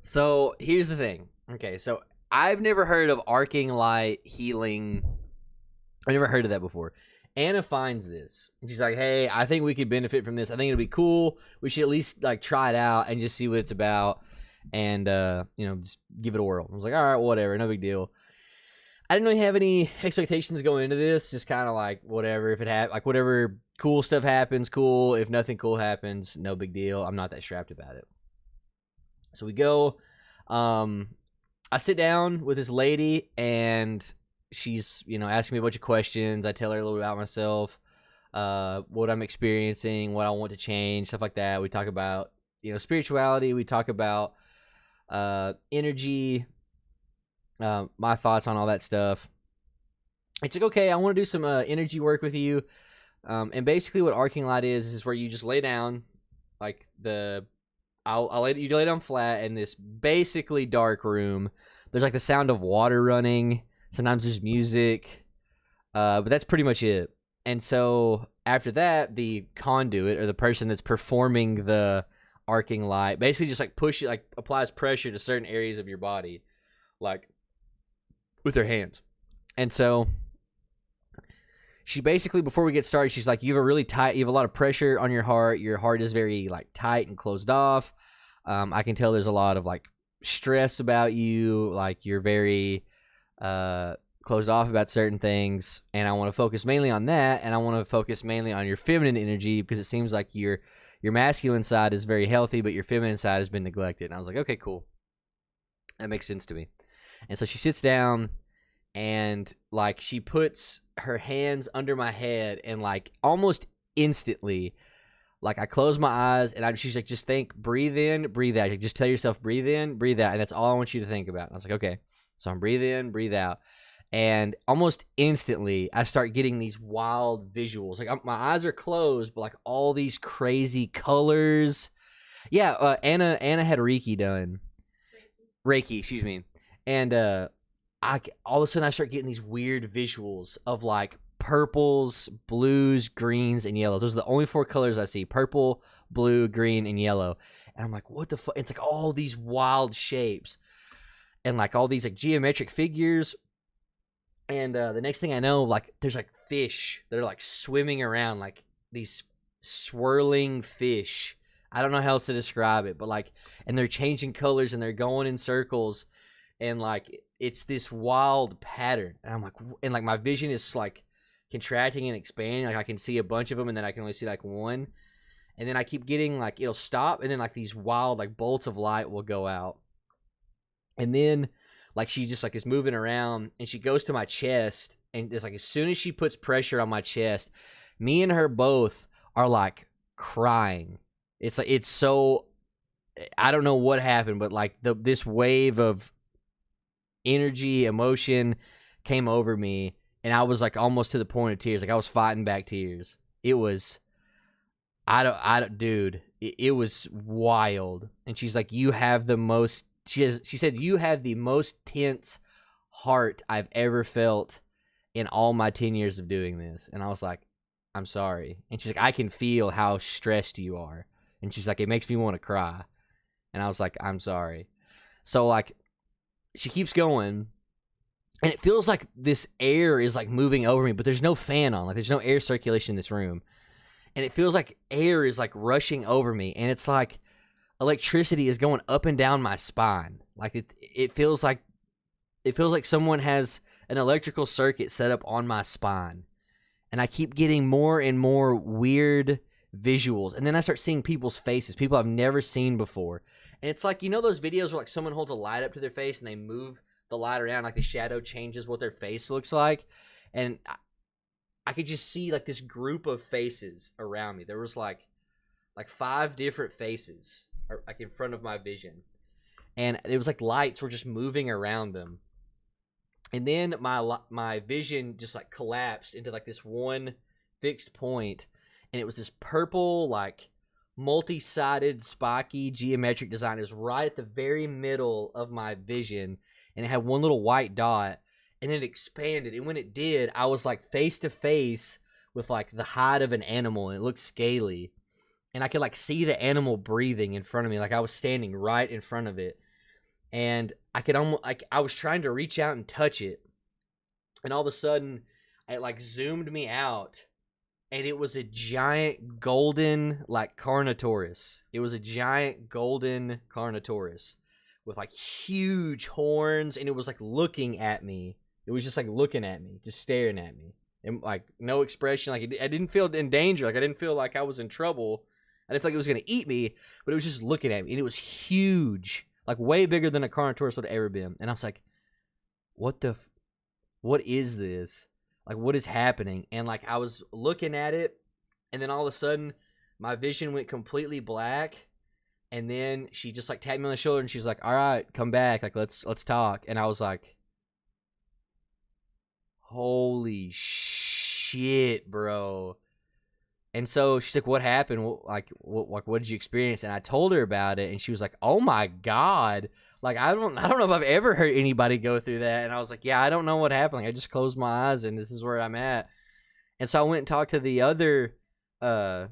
So here's the thing. Okay, so I've never heard of arcing light healing. I never heard of that before. Anna finds this. And she's like, "Hey, I think we could benefit from this. I think it'll be cool. We should at least like try it out and just see what it's about, and just give it a whirl." I was like, "All right, whatever, no big deal." I didn't really have any expectations going into this. Just kind of like whatever. If it like whatever cool stuff happens, cool. If nothing cool happens, no big deal. I'm not that strapped about it. So we go. I sit down with this lady, and she's asking me a bunch of questions. I tell her a little bit about myself, what I'm experiencing, what I want to change, stuff like that. We talk about spirituality. We talk about energy, my thoughts on all that stuff. It's like, okay, I want to do some energy work with you. And basically, what arcing light is where you just lay down, like I'll lay you lay down flat in this basically dark room. There's like the sound of water running. Sometimes there's music, but that's pretty much it. And so after that, the conduit or the person that's performing the arcing light basically just like applies pressure to certain areas of your body, like with their hands. And so she basically, before we get started, she's like, you have a lot of pressure on your heart. Your heart is very like tight and closed off. I can tell there's a lot of like stress about you. Like you're very closed off about certain things. And I want to focus mainly on that. And I want to focus mainly on your feminine energy, because it seems like your masculine side is very healthy, but your feminine side has been neglected. And I was like, okay, cool. That makes sense to me. And so she sits down, and like she puts her hands under my head, and like almost instantly, like I close my eyes, and she's like, just think, breathe in, breathe out. Like, just tell yourself, breathe in, breathe out, and that's all I want you to think about. And I was like, okay. So I'm breathe in, breathe out, and almost instantly I start getting these wild visuals. Like my eyes are closed, but like all these crazy colors. Yeah, Anna had Reiki done. Reiki, excuse me, and all of a sudden I start getting these weird visuals of like purples, blues, greens, and yellows. Those are the only four colors I see: purple, blue, green, and yellow. And I'm like, what the fuck? It's like all these wild shapes and like all these like geometric figures. And the next thing I know, like there's like fish that are like swimming around, like these swirling fish. I don't know how else to describe it, but like, and they're changing colors and they're going in circles, and like it's this wild pattern. And I'm like, and like my vision is like contracting and expanding. Like I can see a bunch of them, and then I can only see like one. And then I keep getting like it'll stop, and then like these wild like bolts of light will go out. And then like she just like is moving around, and she goes to my chest, and it's like as soon as she puts pressure on my chest, me and her both are like crying. It's like it's so, I don't know what happened, but like this wave of energy, emotion came over me, and I was like almost to the point of tears. Like I was fighting back tears. It was, dude, it was wild. And she's like, you have the most, she said, you have the most tense heart I've ever felt in all my 10 years of doing this. And I was like, I'm sorry. And she's like, I can feel how stressed you are. And she's like, it makes me want to cry. And I was like, I'm sorry. So like, she keeps going, and it feels like this air is like moving over me, but there's no fan on. Like there's no air circulation in this room. And it feels like air is like rushing over me, and it's like electricity is going up and down my spine. Like it feels like someone has an electrical circuit set up on my spine. And I keep getting more and more weird visuals, and then I start seeing people's faces, people I've never seen before. And it's like, those videos where like someone holds a light up to their face and they move the light around, like the shadow changes what their face looks like. And I could just see like this group of faces around me. There was like 5 different faces like in front of my vision, and it was like lights were just moving around them. And then my vision just like collapsed into like this one fixed point, and it was this purple, like multi-sided, spiky, geometric design. It was right at the very middle of my vision, and it had one little white dot, and then it expanded. And when it did, I was like face to face with like the hide of an animal, and it looked scaly. And I could like see the animal breathing in front of me, like I was standing right in front of it. and I could almost like I was trying to reach out and touch it, and all of a sudden it like zoomed me out, and it was a giant golden like Carnotaurus. It was a giant golden Carnotaurus with like huge horns, and it was like looking at me. It was just like looking at me, just staring at me, and like no expression. Like I didn't feel in danger. Like I didn't feel like I was in trouble. I didn't feel like it was gonna eat me, but it was just looking at me, and it was huge, like way bigger than a Carnotaurus would have ever been. And I was like, what is this? Like, what is happening? And like I was looking at it, and then all of a sudden my vision went completely black, and then she just like tapped me on the shoulder, and she was like, all right, come back, like let's talk. And I was like, holy shit, bro. And so she's like, what happened? What did you experience? And I told her about it, and she was like, oh my God. Like, I don't know if I've ever heard anybody go through that. And I was like, yeah, I don't know what happened. Like, I just closed my eyes, and this is where I'm at. And so I went and talked to the other, her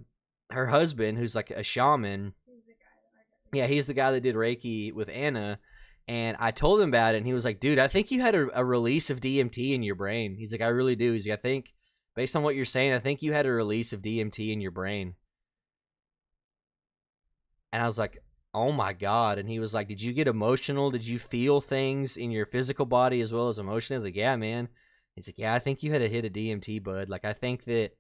husband, who's like a shaman. Yeah, he's the guy that did Reiki with Anna. And I told him about it, and he was like, dude, I think you had a release of DMT in your brain. He's like, I really do. He's like, I think, based on what you're saying, I think you had a release of DMT in your brain. And I was like, oh my God. And he was like, did you get emotional? Did you feel things in your physical body as well as emotionally? I was like, yeah, man. He's like, yeah, I think you had a hit of DMT, bud. Like, I think that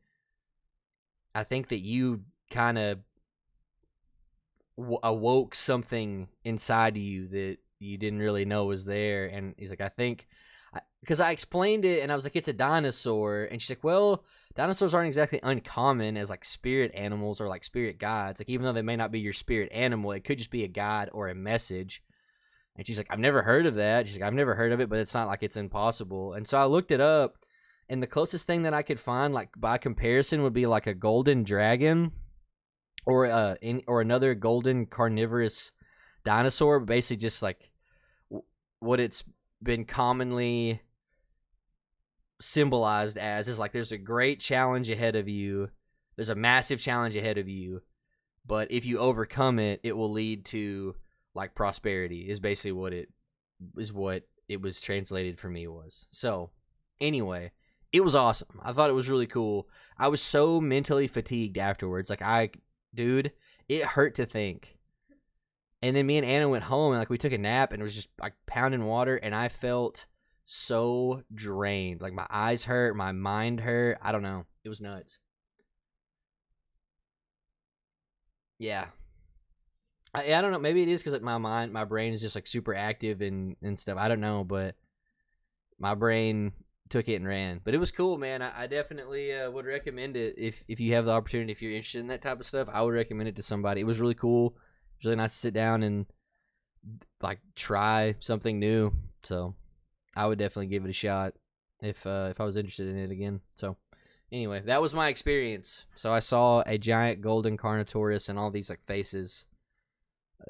you kind of awoke something inside of you that you didn't really know was there. And he's like, I think, because I explained it, and I was like, it's a dinosaur. And she's like, well, dinosaurs aren't exactly uncommon as like spirit animals or like spirit guides. Like, even though they may not be your spirit animal, it could just be a guide or a message. And she's like, I've never heard of that. She's like, I've never heard of it, but it's not like it's impossible. And so I looked it up, and the closest thing that I could find, like by comparison, would be like a golden dragon or another golden carnivorous dinosaur. But basically, just like what it's been commonly symbolized as is like, there's a great challenge ahead of you, there's a massive challenge ahead of you, but if you overcome it, it will lead to like prosperity, is basically what it was translated for me was. So anyway, it was awesome. I thought it was really cool. I was so mentally fatigued afterwards. Like, dude, it hurt to think. And then me and Anna went home, and like we took a nap, and it was just like pounding water, and I felt so drained. Like, my eyes hurt, my mind hurt. I don't know. It was nuts. Yeah. I don't know. Maybe it is because like my brain is just like super active and stuff. I don't know, but my brain took it and ran. But it was cool, man. I definitely would recommend it if you have the opportunity. If you're interested in that type of stuff, I would recommend it to somebody. It was really cool. It was really nice to sit down and like try something new. So I would definitely give it a shot if I was interested in it again. So anyway, that was my experience. So I saw a giant golden Carnotaurus and all these like faces.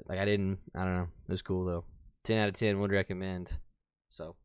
Like, I don't know. It was cool though. 10 out of 10 would recommend. So